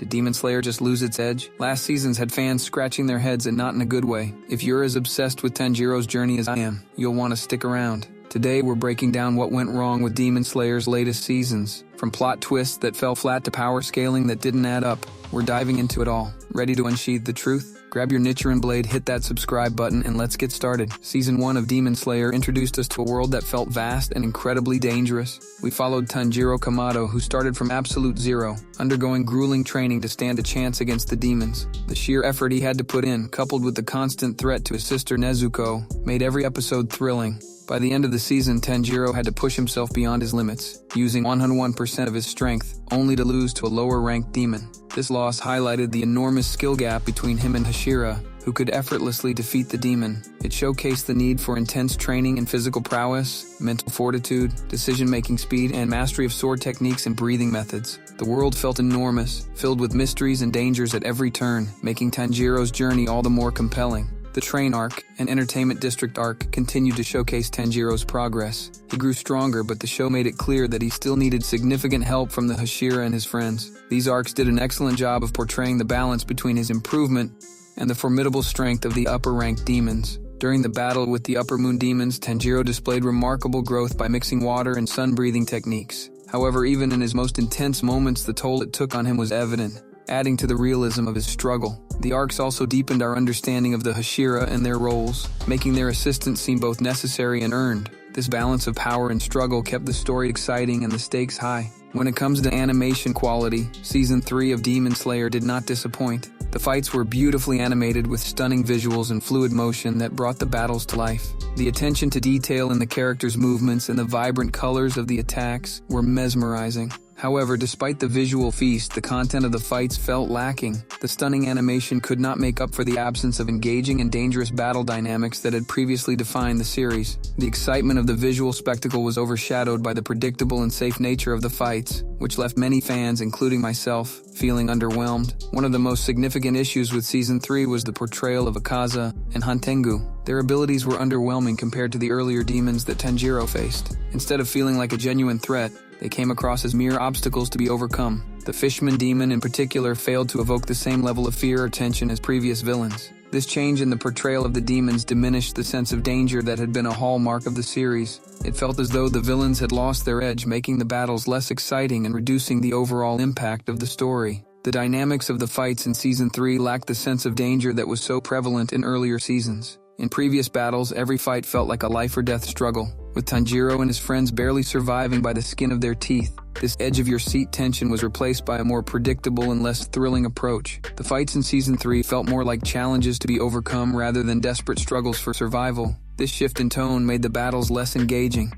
Did Demon Slayer just lose its edge? Last season's had fans scratching their heads and not in a good way. If you're as obsessed with Tanjiro's journey as I am, you'll want to stick around. Today we're breaking down what went wrong with Demon Slayer's latest seasons. From plot twists that fell flat to power scaling that didn't add up, we're diving into it all. Ready to unsheath the truth? Grab your Nichirin blade, hit that subscribe button, and let's get started. Season 1 of Demon Slayer introduced us to a world that felt vast and incredibly dangerous. We followed Tanjiro Kamado, who started from absolute zero, undergoing grueling training to stand a chance against the demons. The sheer effort he had to put in, coupled with the constant threat to his sister Nezuko, made every episode thrilling. By the end of the season, Tanjiro had to push himself beyond his limits, using 101% of his strength, only to lose to a lower-ranked demon. This loss highlighted the enormous skill gap between him and Hashira, who could effortlessly defeat the demon. It showcased the need for intense training in physical prowess, mental fortitude, decision-making speed, and mastery of sword techniques and breathing methods. The world felt enormous, filled with mysteries and dangers at every turn, making Tanjiro's journey all the more compelling. The train arc and entertainment district arc continued to showcase Tanjiro's progress. He grew stronger, but the show made it clear that he still needed significant help from the Hashira and his friends. These arcs did an excellent job of portraying the balance between his improvement and the formidable strength of the upper-ranked demons. During the battle with the upper moon demons, Tanjiro displayed remarkable growth by mixing water and sun-breathing techniques. However, even in his most intense moments, the toll it took on him was evident, adding to the realism of his struggle. The arcs also deepened our understanding of the Hashira and their roles, making their assistance seem both necessary and earned. This balance of power and struggle kept the story exciting and the stakes high. When it comes to animation quality, Season 3 of Demon Slayer did not disappoint. The fights were beautifully animated with stunning visuals and fluid motion that brought the battles to life. The attention to detail in the characters' movements and the vibrant colors of the attacks were mesmerizing. However, despite the visual feast, the content of the fights felt lacking. The stunning animation could not make up for the absence of engaging and dangerous battle dynamics that had previously defined the series. The excitement of the visual spectacle was overshadowed by the predictable and safe nature of the fights, which left many fans, including myself, feeling underwhelmed. One of the most significant issues with Season 3 was the portrayal of Akaza and Hantengu. Their abilities were underwhelming compared to the earlier demons that Tanjiro faced. Instead of feeling like a genuine threat, they came across as mere obstacles to be overcome. The Fishman demon in particular failed to evoke the same level of fear or tension as previous villains. This change in the portrayal of the demons diminished the sense of danger that had been a hallmark of the series. It felt as though the villains had lost their edge, making the battles less exciting and reducing the overall impact of the story. The dynamics of the fights in Season 3 lacked the sense of danger that was so prevalent in earlier seasons. In previous battles, every fight felt like a life-or-death struggle, with Tanjiro and his friends barely surviving by the skin of their teeth. This edge-of-your-seat tension was replaced by a more predictable and less thrilling approach. The fights in Season 3 felt more like challenges to be overcome rather than desperate struggles for survival. This shift in tone made the battles less engaging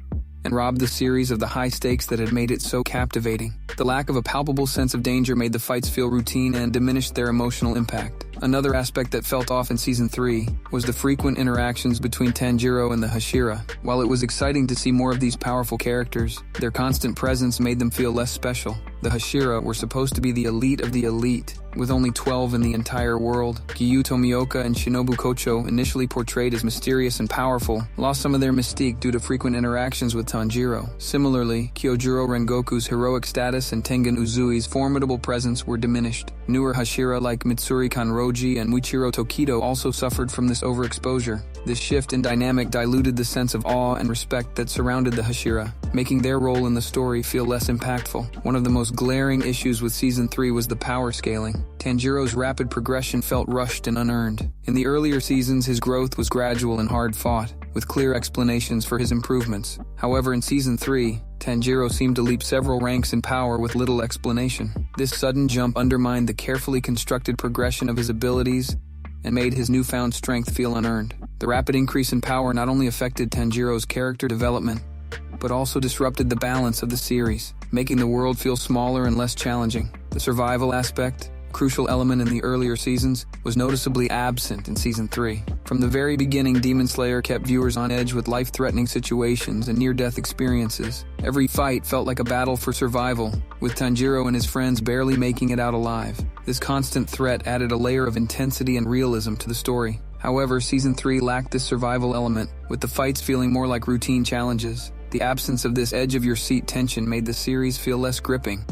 and robbed the series of the high stakes that had made it so captivating. The lack of a palpable sense of danger made the fights feel routine and diminished their emotional impact. Another aspect that felt off in Season 3 was the frequent interactions between Tanjiro and the Hashira. While it was exciting to see more of these powerful characters, their constant presence made them feel less special. The Hashira were supposed to be the elite of the elite, with only 12 in the entire world. Gyuto Tomioka and Shinobu Kocho, initially portrayed as mysterious and powerful, lost some of their mystique due to frequent interactions with Tanjiro. Similarly, Kyojuro Rengoku's heroic status and Tengen Uzui's formidable presence were diminished. Newer Hashira like Mitsuri Kanroji and Muichiro Tokido also suffered from this overexposure. This shift in dynamic diluted the sense of awe and respect that surrounded the Hashira, making their role in the story feel less impactful. One of the most glaring issues with Season 3 was the power scaling. Tanjiro's rapid progression felt rushed and unearned. In the earlier seasons, his growth was gradual and hard-fought, with clear explanations for his improvements. However, in Season 3, Tanjiro seemed to leap several ranks in power with little explanation. This sudden jump undermined the carefully constructed progression of his abilities and made his newfound strength feel unearned. The rapid increase in power not only affected Tanjiro's character development, but also disrupted the balance of the series, making the world feel smaller and less challenging. The survival aspect, a crucial element in the earlier seasons, was noticeably absent in Season 3. From the very beginning, Demon Slayer kept viewers on edge with life-threatening situations and near-death experiences. Every fight felt like a battle for survival, with Tanjiro and his friends barely making it out alive. This constant threat added a layer of intensity and realism to the story. However, Season 3 lacked this survival element, with the fights feeling more like routine challenges. The absence of this edge-of-your-seat tension made the series feel less gripping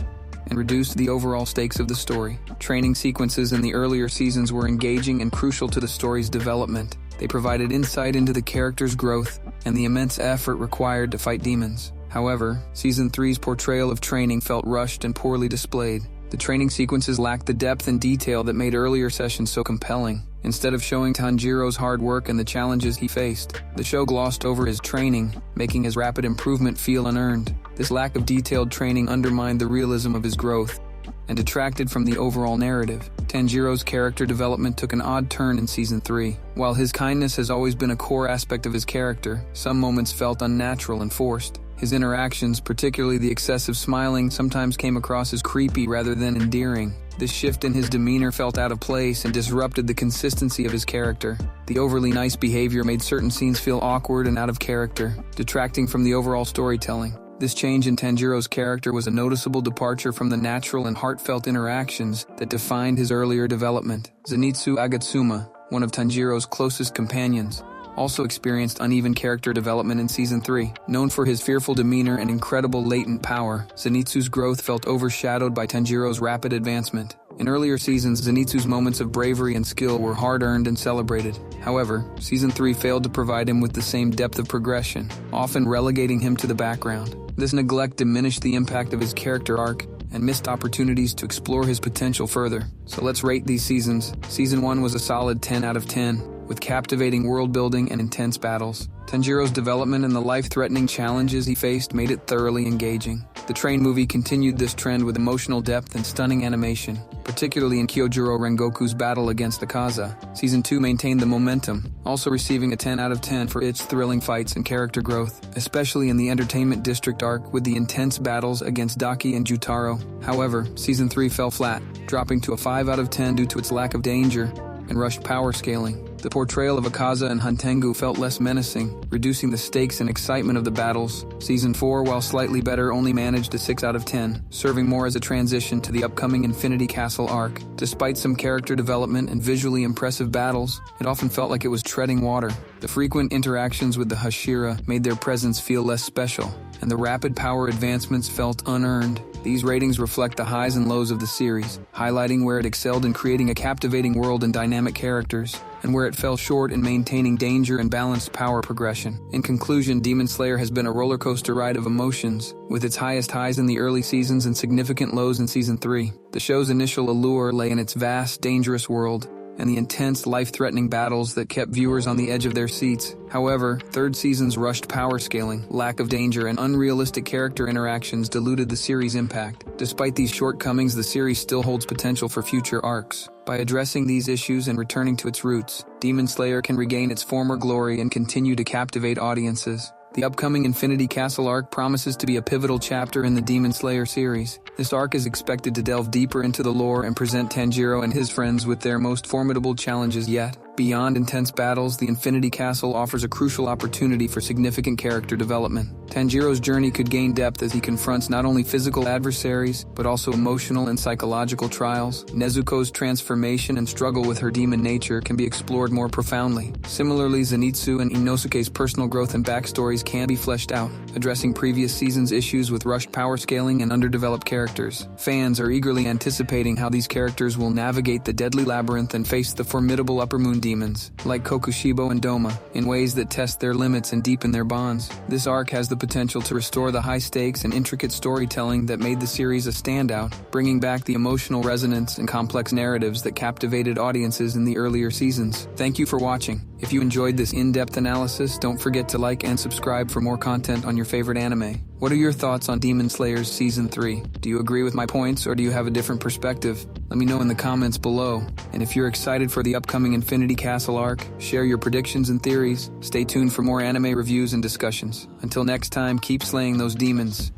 and reduced the overall stakes of the story. Training sequences in the earlier seasons were engaging and crucial to the story's development. They provided insight into the character's growth and the immense effort required to fight demons. However, Season 3's portrayal of training felt rushed and poorly displayed. The training sequences lacked the depth and detail that made earlier sessions so compelling. Instead of showing Tanjiro's hard work and the challenges he faced, the show glossed over his training, making his rapid improvement feel unearned. This lack of detailed training undermined the realism of his growth and detracted from the overall narrative. Tanjiro's character development took an odd turn in Season 3. While his kindness has always been a core aspect of his character, some moments felt unnatural and forced. His interactions, particularly the excessive smiling, sometimes came across as creepy rather than endearing. This shift in his demeanor felt out of place and disrupted the consistency of his character. The overly nice behavior made certain scenes feel awkward and out of character, detracting from the overall storytelling. This change in Tanjiro's character was a noticeable departure from the natural and heartfelt interactions that defined his earlier development. Zenitsu Agatsuma, one of Tanjiro's closest companions, also experienced uneven character development in Season 3. Known for his fearful demeanor and incredible latent power, Zenitsu's growth felt overshadowed by Tanjiro's rapid advancement. In earlier seasons, Zenitsu's moments of bravery and skill were hard-earned and celebrated. However, Season 3 failed to provide him with the same depth of progression, often relegating him to the background. This neglect diminished the impact of his character arc and missed opportunities to explore his potential further. So let's rate these seasons. Season 1 was a solid 10 out of 10. With captivating world-building and intense battles. Tanjiro's development and the life-threatening challenges he faced made it thoroughly engaging. The Train movie continued this trend with emotional depth and stunning animation, particularly in Kyojuro Rengoku's battle against Akaza. Season 2 maintained the momentum, also receiving a 10 out of 10 for its thrilling fights and character growth, especially in the Entertainment District arc with the intense battles against Daki and Jutaro. However, Season 3 fell flat, dropping to a 5 out of 10 due to its lack of danger and rushed power scaling. The portrayal of Akaza and Hantengu felt less menacing, reducing the stakes and excitement of the battles. Season 4, while slightly better, only managed a 6 out of 10, serving more as a transition to the upcoming Infinity Castle arc. Despite some character development and visually impressive battles, it often felt like it was treading water. The frequent interactions with the Hashira made their presence feel less special, and the rapid power advancements felt unearned. These ratings reflect the highs and lows of the series, highlighting where it excelled in creating a captivating world and dynamic characters, and where it fell short in maintaining danger and balanced power progression. In conclusion, Demon Slayer has been a roller coaster ride of emotions, with its highest highs in the early seasons and significant lows in Season 3. The show's initial allure lay in its vast, dangerous world, and the intense, life-threatening battles that kept viewers on the edge of their seats. However, third season's rushed power scaling, lack of danger, and unrealistic character interactions diluted the series' impact. Despite these shortcomings, the series still holds potential for future arcs. By addressing these issues and returning to its roots, Demon Slayer can regain its former glory and continue to captivate audiences. The upcoming Infinity Castle arc promises to be a pivotal chapter in the Demon Slayer series. This arc is expected to delve deeper into the lore and present Tanjiro and his friends with their most formidable challenges yet. Beyond intense battles, the Infinity Castle offers a crucial opportunity for significant character development. Tanjiro's journey could gain depth as he confronts not only physical adversaries, but also emotional and psychological trials. Nezuko's transformation and struggle with her demon nature can be explored more profoundly. Similarly, Zenitsu and Inosuke's personal growth and backstories can be fleshed out, addressing previous seasons' issues with rushed power scaling and underdeveloped characters. Fans are eagerly anticipating how these characters will navigate the deadly labyrinth and face the formidable Upper Moon demons, like Kokushibo and Doma, in ways that test their limits and deepen their bonds. This arc has the potential to restore the high stakes and intricate storytelling that made the series a standout, bringing back the emotional resonance and complex narratives that captivated audiences in the earlier seasons. Thank you for watching. If you enjoyed this in-depth analysis, don't forget to like and subscribe for more content on your favorite anime. What are your thoughts on Demon Slayer's Season 3? Do you agree with my points or do you have a different perspective? Let me know in the comments below. And if you're excited for the upcoming Infinity Castle arc, share your predictions and theories. Stay tuned for more anime reviews and discussions. Until next time, keep slaying those demons.